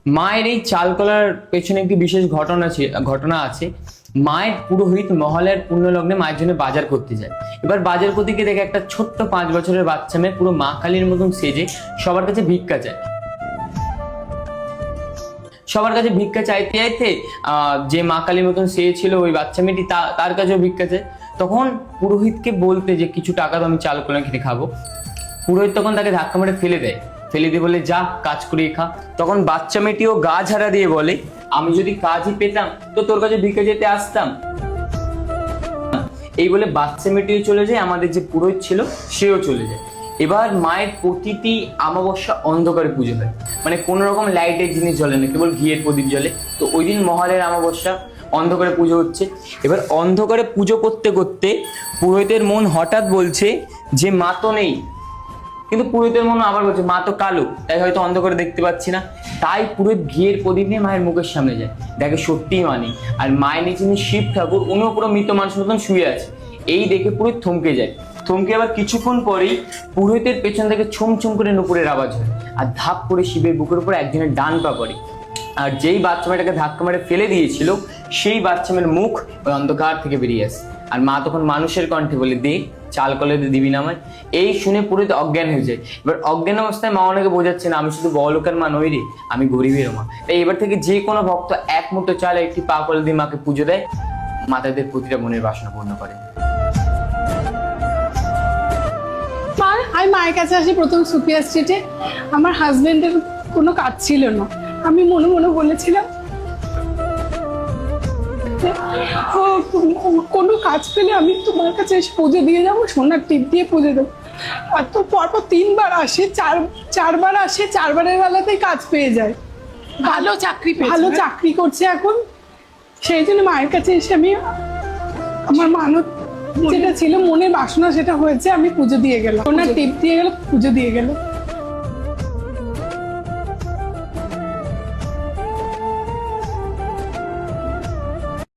মায়ের এই চাল কলার পেছনে একটি বিশেষ ঘটনা আছে। মায়ের পুরোহিত মহলের পুণ্যলগ্নে মায়ের জন্য বাজার করতে যায়। এবার বাজার করতে গিয়ে দেখে একটা ছোট্ট 5 বছরের বাচ্চা মেয়ে পুরো মা কালীর মতন সেজে সবার কাছে ভিক্ষা চায়। সবার কাছে ভিক্ষা চাইতে চাইতে যে মা কালীর মতন সে ছিল ওই বাচ্চা মেয়েটি তার কাছেও ভিক্ষা চায়। তখন পুরোহিতকে বলতে যে কিছু টাকা তো আমি চাল কলা কিনে খাবো, পুরোহিত তখন তাকে ধাক্কা মেরে ফেলে দেয়। ফেলে দিয়ে বলে যা কাজ করিয়ে খা। তখন বাচ্চা মেয়েটিও গা ঝাড়া দিয়ে বলে আমি যদি কাজই পেতাম তো তোর কাছে ভিক্ষা যেতে আসতাম। এই বলে বাচ্চা মেয়েটিও চলে যায়, আমাদের যে পুরোহিত ছিল সেও চলে যায়। এবার মায়ের প্রতিটি অমাবস্যা অন্ধকারে পুজো হয়, মানে কোনো রকম লাইটের জিনিস জ্বলে না, কেবল ঘিয়ের প্রদীপ জ্বলে। তো ওই দিন মহালয়ের অমাবস্যা, অন্ধকারে পুজো হচ্ছে। এবার অন্ধকারে পুজো করতে করতে পুরোহিতের মন হঠাৎ বলছে যে মা তো নেই, কিন্তু পুরোহিতের মন আবার বলছে মা তো কালো, তাই হয়তো অন্ধকারে দেখতে পাচ্ছি না। তাই পুরোহিত ঘিয়ের প্রদীপ নিয়ে মায়ের মুখের সামনে যায়, দেখে সত্যিই মা নেই। আর মায়ের নিচে শিব ঠাকুর, উনিও পুরো মৃত মানুষ মতন শুয়ে আছে। এই দেখে পুরোহিত থমকে যায়। থমকে আবার কিছুক্ষণ পরেই পুরোহিতের পেছন থেকে ছুম ছুম করে নুপুরের আওয়াজ হয়, আর ধাপ করে শিবের বুকের উপর একজনের ডান পা পড়ে। আর যেই বাচ্চা মেয়েটাকে ধাক্কা মেরে ফেলে দিয়েছিল সেই বাচ্চা মেয়ের মুখ ওই অন্ধকার থেকে বেরিয়ে আসে। আর মা তখন মানুষের কণ্ঠে বলে দে চাল কলে দিবি না আমায়। এই শুনে পুরোহিত অজ্ঞান হয়ে যায়। এবার অজ্ঞান অবস্থায় মা অনেকে বোঝাচ্ছে না আমি শুধু বড়লোকের মা নই রে, আমি গরিবের মা। তাই এবার থেকে যে কোনো ভক্ত এক মুঠো চাল একটি পা কলে দিয়ে মাকে পুজো দেয়, মা তাদের প্রতিটা মনের বাসনা পূর্ণ করে। আমি মায়ের কাছে আসি প্রথম সুপিয়া স্ট্রিটে। আমার হাজবেন্ডের কোনো কাজ ছিল না, আমি মনে মনে বলেছিলাম কোনো কাজ পেলে আমি তোমার কাছে এসে পুজো দিয়ে যাবো, সোনার টিপ দিয়ে পুজো দেবো। আর তো পরপর 3 বার আসে, চারবার আসে, 4বারের বেলাতেই কাজ পেয়ে যায়। ভালো চাকরি করছে এখন। সেই জন্য মায়ের কাছে এসে আমি আমার মানত যেটা ছিল, মনের বাসনা সেটা হয়েছে, আমি পুজো দিয়ে গেলাম, সোনার টিপ দিয়ে গেলাম, পুজো দিয়ে গেলাম।